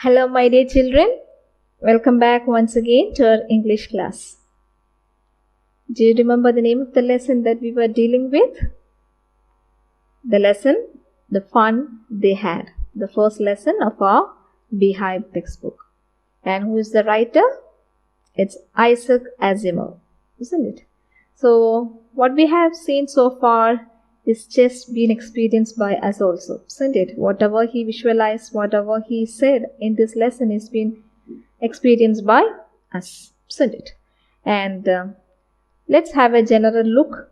Hello my dear children, welcome back once again to our English class. Do you remember the name of the lesson that we were dealing with? The lesson, The Fun They Had, the first lesson of our Beehive textbook. And who is the writer? It's Isaac Asimov, isn't it? So what we have seen so far is just been experienced by us also, isn't it? Whatever he visualized, whatever he said in this lesson is been experienced by us, isn't it? And let's have a general look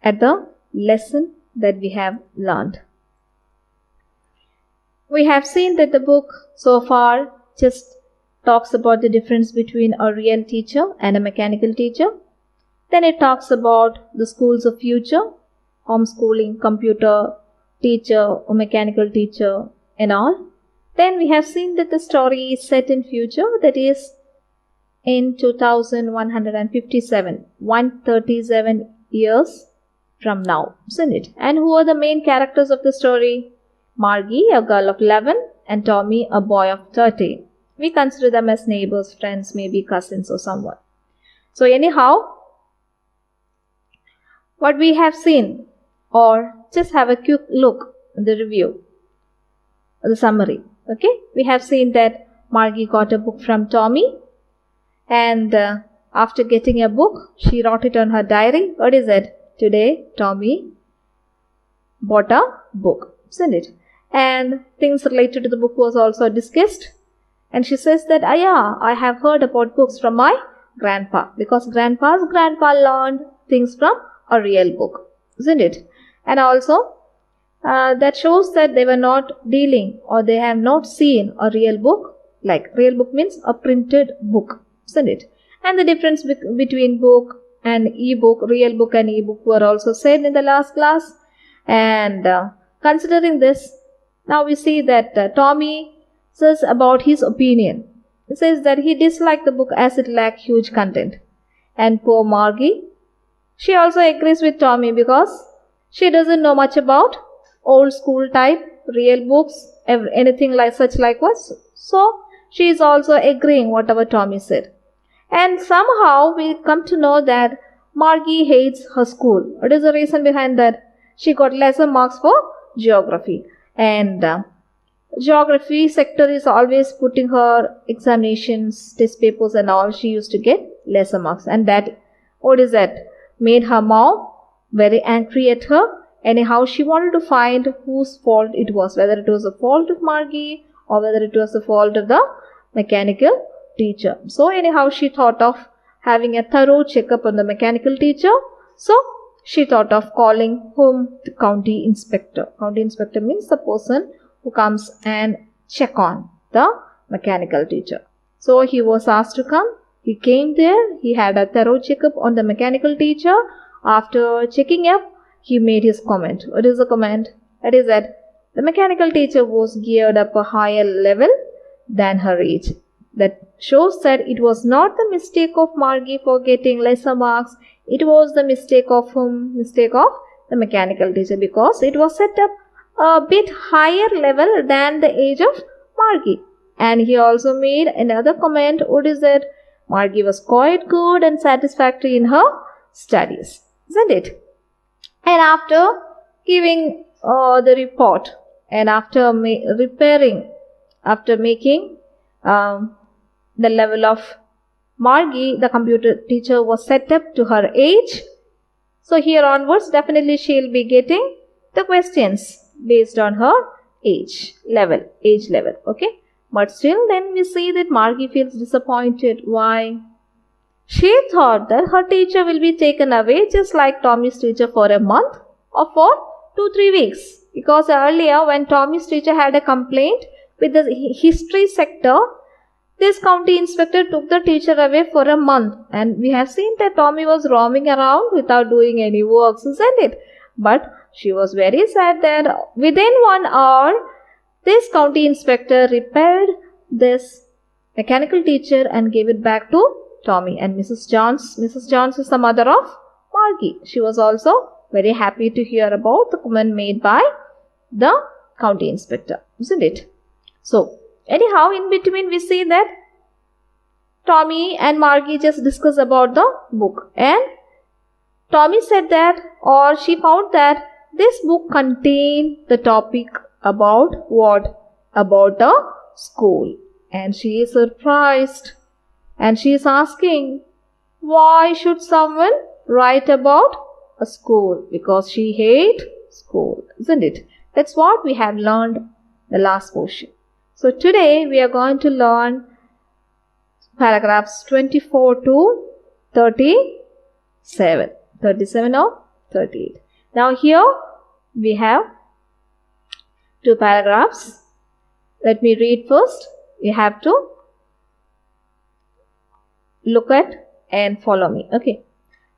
at the lesson that we have learned. We have seen that the book so far just talks about the difference between a real teacher and a mechanical teacher. Then it talks about the schools of future, homeschooling, computer teacher or mechanical teacher and all. Then we have seen that the story is set in future, that is in 2157, 137 years from now, isn't it? And who are the main characters of the story? Margie, a girl of 11, and Tommy, a boy of 13. We consider them as neighbors, friends, maybe cousins or someone. So anyhow, what we have seen, or just have a quick look at the review, the summary. Okay, we have seen that Margie got a book from Tommy, and after getting a book, she wrote it on her diary. What is it? Today, Tommy bought a book, isn't it? And things related to the book was also discussed. And she says that, I have heard about books from my grandpa, because grandpa learned things from a real book, isn't it? And also that shows that they were not dealing, or they have not seen a real book. Like real book means a printed book, isn't it? And the difference between book and e-book, real book and e-book, were also said in the last class. And considering this, now we see that Tommy says about his opinion. He says that he disliked the book as it lacked huge content. And poor Margie, she also agrees with Tommy because she doesn't know much about old school type real books, anything like such likewise. So she is also agreeing whatever Tommy said. And somehow we come to know that Margie hates her school. What is the reason behind that? She got lesser marks for geography. And geography sector is always putting her examinations, test papers and all. She used to get lesser marks. And that, what is that? Made her mom very angry at her. Anyhow, she wanted to find whose fault it was, whether it was the fault of Margie or whether it was the fault of the mechanical teacher. So anyhow, she thought of having a thorough checkup on the mechanical teacher. So she thought of calling whom? The county inspector. County inspector means the person who comes and check on the mechanical teacher. So he was asked to come. He came there, he had a thorough checkup on the mechanical teacher. After checking up, he made his comment. What is the comment? That is that the mechanical teacher was geared up a higher level than her age. That shows that it was not the mistake of Margie for getting lesser marks. It was the mistake of whom? Mistake of the mechanical teacher, because it was set up a bit higher level than the age of Margie. And he also made another comment. What is that? Margie was quite good and satisfactory in her studies, isn't it? And after giving the report and after making the level of Margie, the computer teacher was set up to her age. So here onwards, definitely she will be getting the questions based on her age level. Okay. But still, then we see that Margie feels disappointed. Why? She thought that her teacher will be taken away just like Tommy's teacher for a month or for 2-3 weeks. Because earlier when Tommy's teacher had a complaint with the history sector, this county inspector took the teacher away for a month. And we have seen that Tommy was roaming around without doing any works, isn't it? But she was very sad that within 1 hour, this county inspector repaired this mechanical teacher and gave it back to Tommy. And Mrs. Johns is the mother of Margie. She was also very happy to hear about the comment made by the county inspector, isn't it? So Anyhow, in between we see that Tommy and Margie just discuss about the book, and Tommy said that, or she found that this book contained the topic about what? About a school. And she is surprised, and she is asking, why should someone write about a school? Because she hates school, isn't it? That's what we have learned the last portion. So today we are going to learn paragraphs 24 to 37. 37 or 38. Now here we have two paragraphs. Let me read first. You have to look at and follow me. Okay.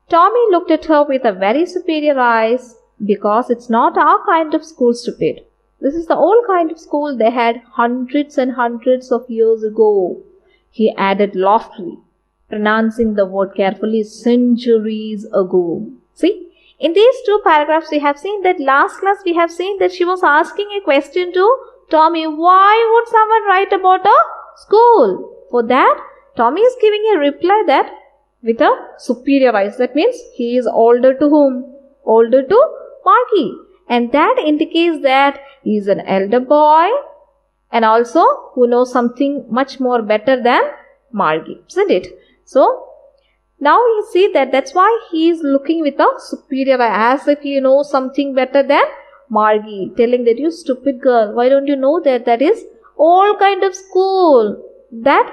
Tommy looked at her with a very superior eyes, because it's not our kind of school, stupid. This is the old kind of school they had hundreds and hundreds of years ago, he added loftily, pronouncing the word carefully, centuries ago. See, in these two paragraphs we have seen that last class we have seen that she was asking a question to Tommy, why would someone write about a school? For that, Tommy is giving a reply that with a superior eyes. That means he is older to whom? Older to Margie. And that indicates that he is an elder boy and also who knows something much more better than Margie, isn't it? So, now you see that that's why he is looking with a superior eye, as if he knows something better than Margie, telling that, you stupid girl, why don't you know that that is old kind of school that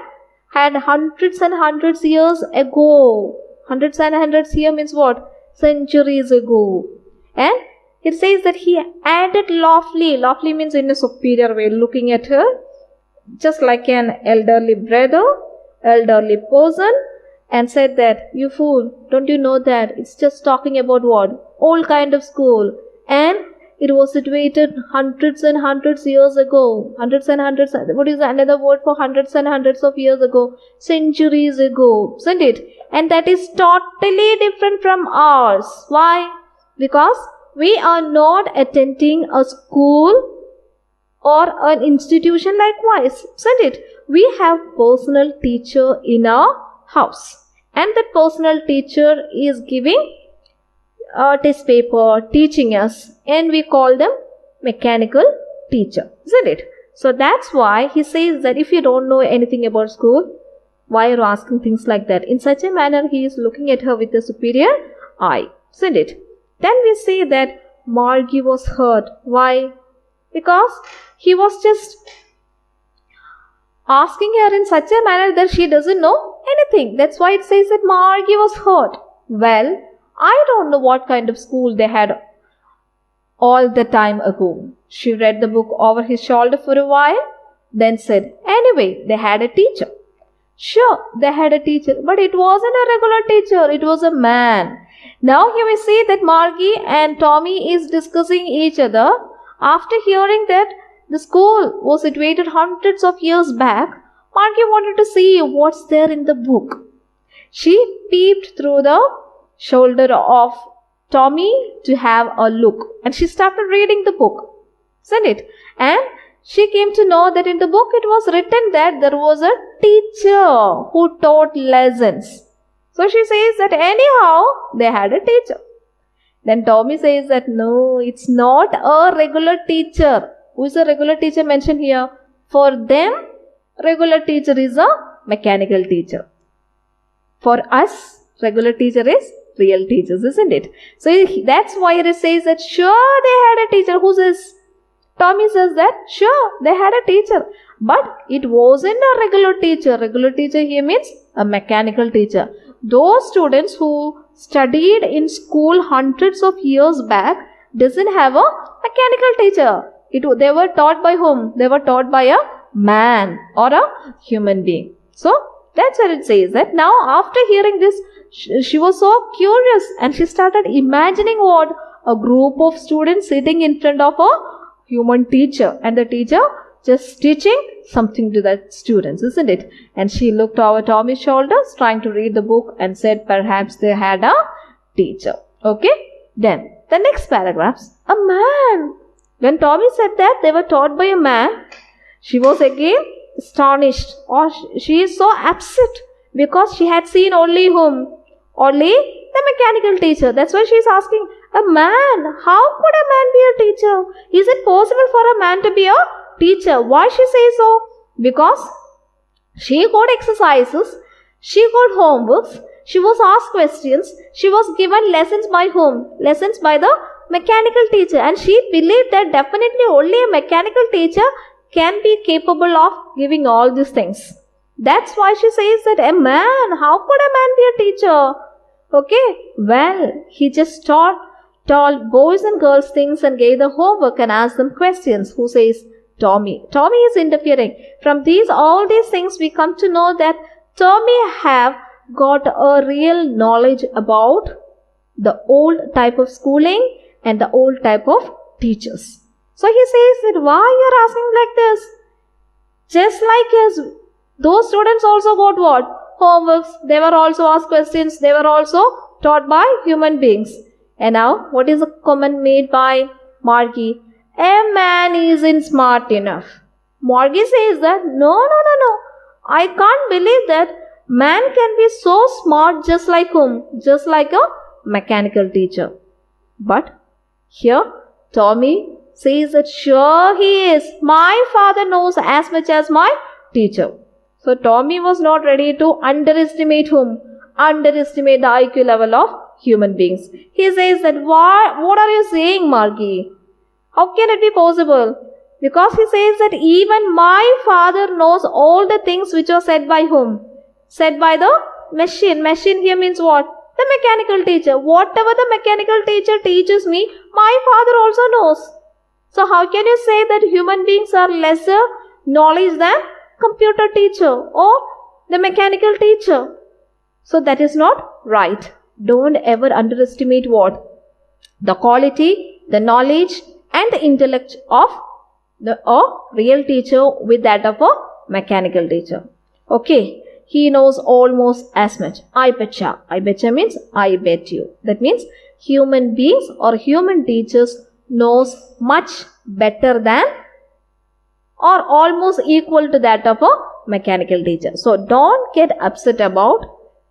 had hundreds and hundreds years ago. Hundreds and hundreds here means what? Centuries ago. And it says that he added loftily. Loftily means in a superior way, looking at her just like an elderly brother, elderly person, and said that, you fool, don't you know that it's just talking about what? Old kind of school. And it was situated hundreds and hundreds years ago. Hundreds and hundreds, what is another word for hundreds and hundreds of years ago? Centuries ago, isn't it? And that is totally different from ours. Why? Because we are not attending a school or an institution likewise, isn't it? We have personal teacher in our house. And that personal teacher is giving a test paper, teaching us, and we call them mechanical teacher, isn't it? So that's why he says that if you don't know anything about school, why are you asking things like that? In such a manner, he is looking at her with a superior eye, isn't it? Then we see that Margie was hurt. Why? Because he was just asking her in such a manner that she doesn't know anything. That's why it says that Margie was hurt. Well, I don't know what kind of school they had all the time ago. She read the book over his shoulder for a while, then said, anyway, they had a teacher. Sure, they had a teacher, but it wasn't a regular teacher, it was a man. Now here we see that Margie and Tommy is discussing each other. After hearing that the school was situated hundreds of years back, Margie wanted to see what's there in the book. She peeped through the shoulder of Tommy to have a look, and she started reading the book, isn't it? And she came to know that in the book it was written that there was a teacher who taught lessons. So she says that anyhow they had a teacher. Then Tommy says that no, it's not a regular teacher. Who is a regular teacher mentioned here? For them, regular teacher is a mechanical teacher. For us, regular teacher is real teachers, isn't it? So that's why it says that sure they had a teacher. Who says? Tommy says that sure they had a teacher, but it wasn't a regular teacher. Regular teacher here means a mechanical teacher. Those students who studied in school hundreds of years back doesn't have a mechanical teacher. They were taught by whom? They were taught by a man or a human being. So that's what it says that now after hearing this, she was so curious and she started imagining what? A group of students sitting in front of a human teacher, and the teacher just teaching something to the students, isn't it? And she looked over Tommy's shoulders trying to read the book and said perhaps they had a teacher. Okay? Then the next paragraphs, a man. When Tommy said that they were taught by a man, she was again astonished, or she is so upset because she had seen only whom? Only the mechanical teacher. That's why she is asking, a man, how could a man be a teacher? Is it possible for a man to be a teacher? Why she says so? Because she got exercises, she got homeworks, she was asked questions, she was given lessons by whom? Lessons by the mechanical teacher, and she believed that definitely only a mechanical teacher can be capable of giving all these things. That's why she says that a man, how could a man be a teacher? Okay, well, he just told boys and girls things and gave the homework and asked them questions. Who says? Tommy. Tommy is interfering. From all these things we come to know that Tommy have got a real knowledge about the old type of schooling and the old type of teachers. So he says that why you are asking like this? Just like those students also got what? Homeworks. They were also asked questions. They were also taught by human beings. And now what is the comment made by Margie? A man isn't smart enough. Margie says that no. I can't believe that man can be so smart just like whom? Just like a mechanical teacher. But here Tommy says that sure he is. My father knows as much as my teacher. So Tommy was not ready to underestimate whom? Underestimate the IQ level of human beings. He says that what are you saying, Margie? How can it be possible? Because he says that even my father knows all the things which are said by whom? Said by the machine. Machine here means what? The mechanical teacher. Whatever the mechanical teacher teaches me, my father also knows. So how can you say that human beings are lesser knowledge than computer teacher or the mechanical teacher? So that is not right. Don't ever underestimate what? The quality, the knowledge and the intellect of a real teacher with that of a mechanical teacher. Okay, he knows almost as much. I betcha. I betcha means I bet you. That means human beings or human teachers knows much better than or almost equal to that of a mechanical teacher. So don't get upset about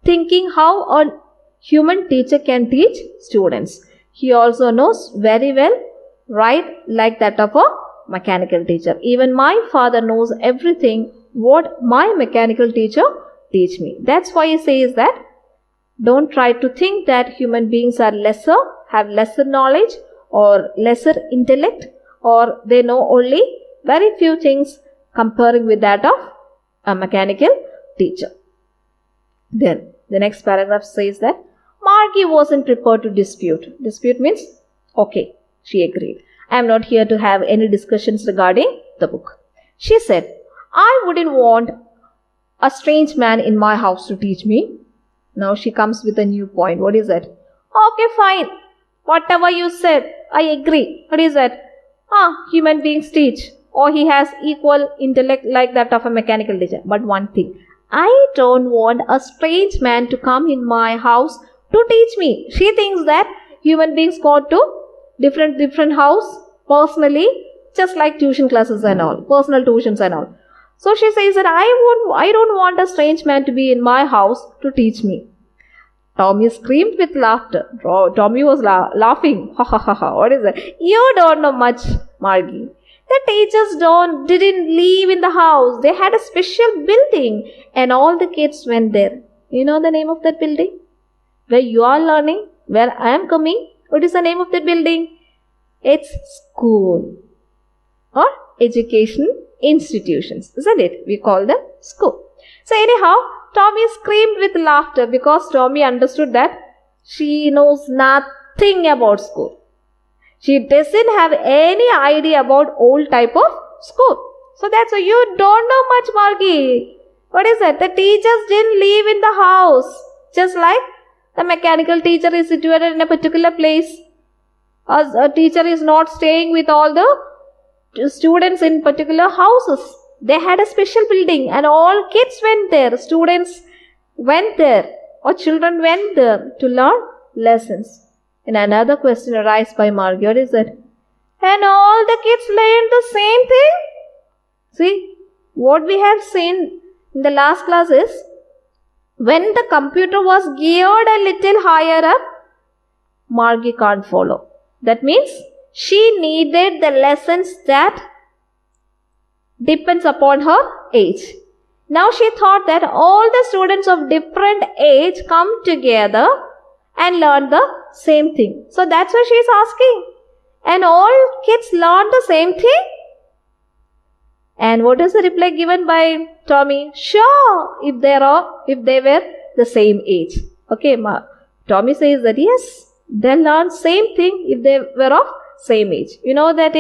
thinking how a human teacher can teach students. He also knows very well, right, like that of a mechanical teacher. Even my father knows everything what my mechanical teacher teach me. That's why he says that don't try to think that human beings are lesser, have lesser knowledge or lesser intellect, or they know only very few things comparing with that of a mechanical teacher. Then the next paragraph says that Margie wasn't prepared to dispute. Dispute means okay, she agreed. I am not here to have any discussions regarding the book. She said, I wouldn't want a strange man in my house to teach me. Now she comes with a new point. What is that? Okay, fine. Whatever you said, I agree. What is that? Human beings teach. Or he has equal intellect like that of a mechanical teacher. But one thing, I don't want a strange man to come in my house to teach me. She thinks that human beings go to different house personally, just like tuition classes and all, personal tuitions and all. So she says that I don't want a strange man to be in my house to teach me. Tommy screamed with laughter. Tommy was laughing. Ha ha ha ha. What is that? You don't know much, Margie. The teachers didn't live in the house. They had a special building and all the kids went there. You know the name of that building? Where you are learning, where I am coming. What is the name of that building? It's school or education institutions, isn't it? We call them school. So anyhow, Tommy screamed with laughter because Tommy understood that she knows nothing about school. She doesn't have any idea about old type of school. So that's why you don't know much, Margie. What is that? The teachers didn't live in the house. Just like the mechanical teacher is situated in a particular place. A teacher is not staying with all the students in particular houses. They had a special building and all kids went there. Students went there or children went there to learn lessons. And another question arises by Margie. What is that? And all the kids learned the same thing? See, what we have seen in the last class is, when the computer was geared a little higher up, Margie can't follow. That means she needed the lessons that depends upon her age. Now she thought that all the students of different age come together and learn the same thing. So that's why she is asking. And all kids learn the same thing? And what is the reply given by Tommy? Sure, if they were the same age. Okay, Tommy says that yes, they learn same thing if they were of same age. You know that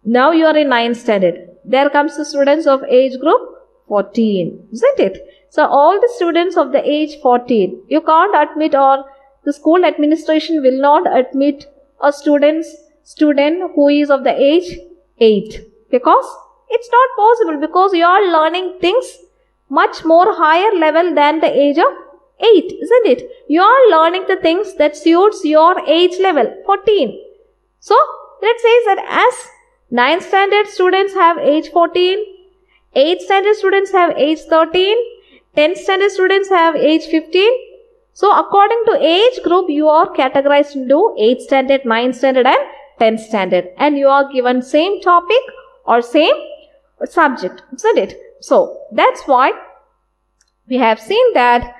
now you are in 9th standard. There comes the students of age group 14, isn't it? So all the students of the age 14, you can't admit, or the school administration will not admit a student who is of the age 8. Because it's not possible, because you are learning things much more higher level than the age of 8, isn't it? You are learning the things that suits your age level, 14. So, let's say that as 9th standard students have age 14, 8th standard students have age 13, 10th standard students have age 15. So, according to age group, you are categorized into 8th standard, 9th standard and 10th standard. And you are given same topic or same subject, isn't it? So, that's why we have seen that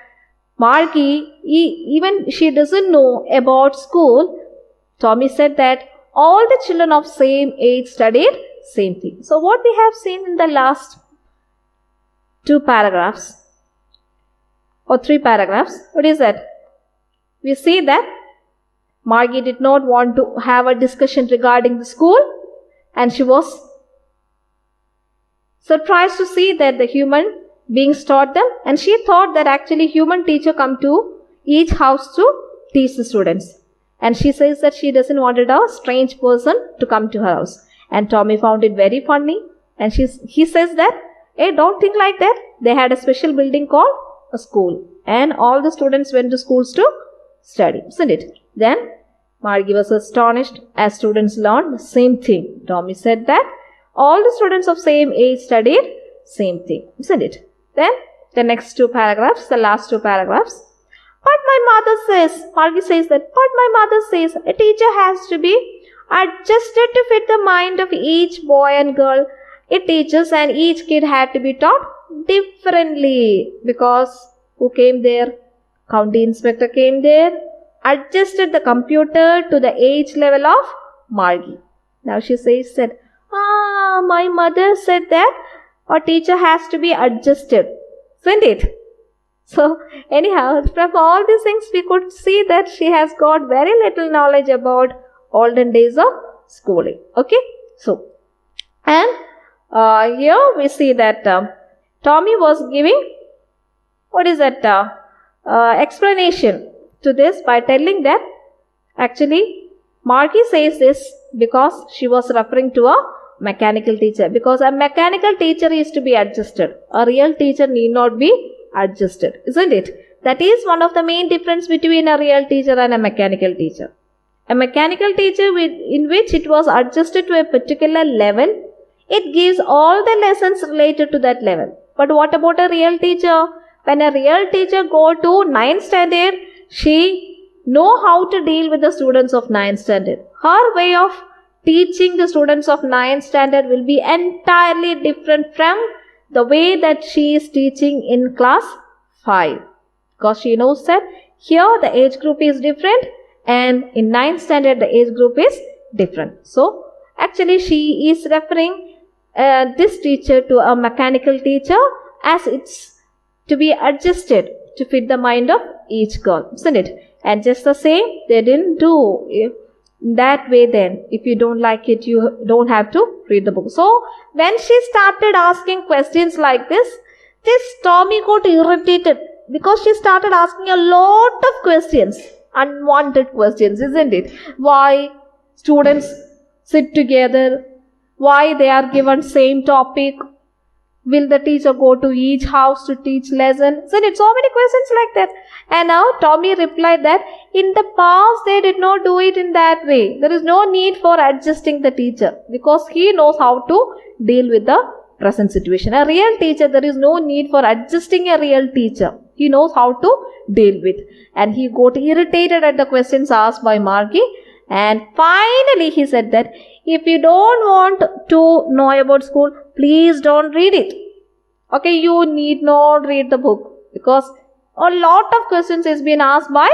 Margie, even she doesn't know about school, Tommy said that all the children of same age studied same thing. So, what we have seen in the last 2 paragraphs or 3 paragraphs, what is that? We see that Margie did not want to have a discussion regarding the school, and she was surprised to see that the human beings taught them, and she thought that actually human teacher come to each house to teach the students. And she says that she doesn't want a strange person to come to her house. And Tommy found it very funny, and he says that, hey, don't think like that. They had a special building called a school, and all the students went to schools to study, isn't it? Then Margie was astonished as students learned the same thing. Tommy said that all the students of same age studied same thing, isn't it? Then the next 2 paragraphs, the last 2 paragraphs. But my mother says, Margie says that, but my mother says a teacher has to be adjusted to fit the mind of each boy and girl. It teaches, and each kid had to be taught differently. Because who came there? County inspector came there, adjusted the computer to the age level of Margie. Now she says that, my mother said that a teacher has to be adjusted, isn't it? So anyhow, from all these things we could see that she has got very little knowledge about olden days of schooling. Okay, so and here we see that Tommy was giving explanation to this by telling that actually Margie says this because she was referring to a mechanical teacher, because a mechanical teacher is to be adjusted. A real teacher need not be adjusted, isn't it? That is one of the main difference between a real teacher and a mechanical teacher. A mechanical teacher in which it was adjusted to a particular level, it gives all the lessons related to that level. But what about a real teacher? When a real teacher go to 9th standard, she know how to deal with the students of 9th standard. Her way of teaching the students of 9th standard will be entirely different from the way that she is teaching in class 5. Because she knows that here the age group is different, and in 9th standard the age group is different. So actually she is referring this teacher to a mechanical teacher, as it's to be adjusted to fit the mind of each girl, isn't it? And just the same, they didn't do that way then. If you don't like it, you don't have to read the book. So when she started asking questions like this Tommy got irritated, because she started asking a lot of questions, unwanted questions, isn't it? Why students sit together? Why they are given same topic? Will the teacher go to each house to teach lesson? So many questions like that. And now Tommy replied that in the past they did not do it in that way. There is no need for adjusting the teacher, because he knows how to deal with the present situation. A real teacher, there is no need for adjusting a real teacher. He knows how to deal with. And he got irritated at the questions asked by Margie. And finally he said that if you don't want to know about school, please don't read it. Okay, you need not read the book because a lot of questions has been asked by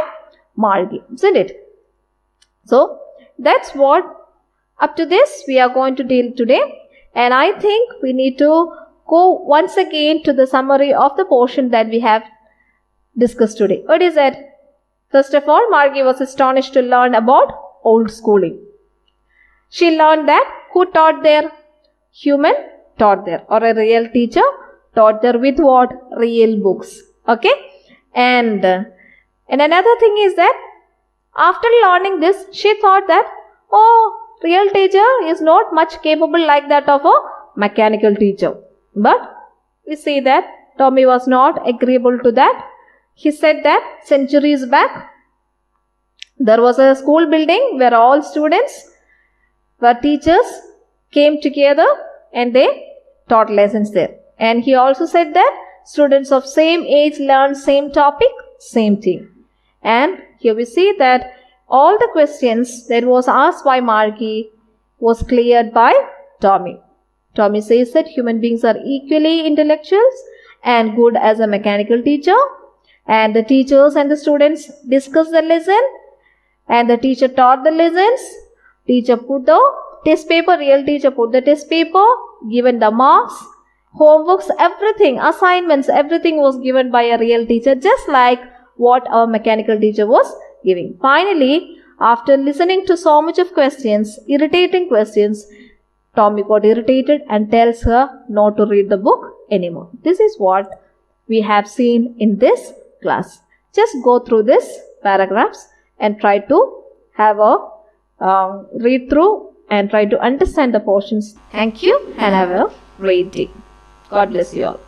Margie, isn't it? So that's what up to this we are going to deal today. And I think we need to go once again to the summary of the portion that we have discussed today. What is that? First of all, Margie was astonished to learn about old schooling. She learned that who taught there? Human taught there, or a real teacher taught there with what? Real books. Okay? And another thing is that after learning this, she thought that, oh, real teacher is not much capable like that of a mechanical teacher. But we see that Tommy was not agreeable to that. He said that centuries back, there was a school building where all students, where teachers came together and they taught lessons there. And he also said that students of same age learn same topic, same thing. And here we see that all the questions that was asked by Margie was cleared by Tommy. Tommy says that human beings are equally intellectuals and good as a mechanical teacher. And the teachers and the students discussed the lesson. And the teacher taught the lessons. Teacher put the test paper, real teacher put the test paper, given the marks, homeworks, everything, assignments, everything was given by a real teacher, just like what our mechanical teacher was giving. Finally, after listening to so much of questions, irritating questions, Tommy got irritated and tells her not to read the book anymore. This is what we have seen in this class. Just go through this paragraphs and try to have a read through and try to understand the portions. Thank you and have a great day. God bless you all.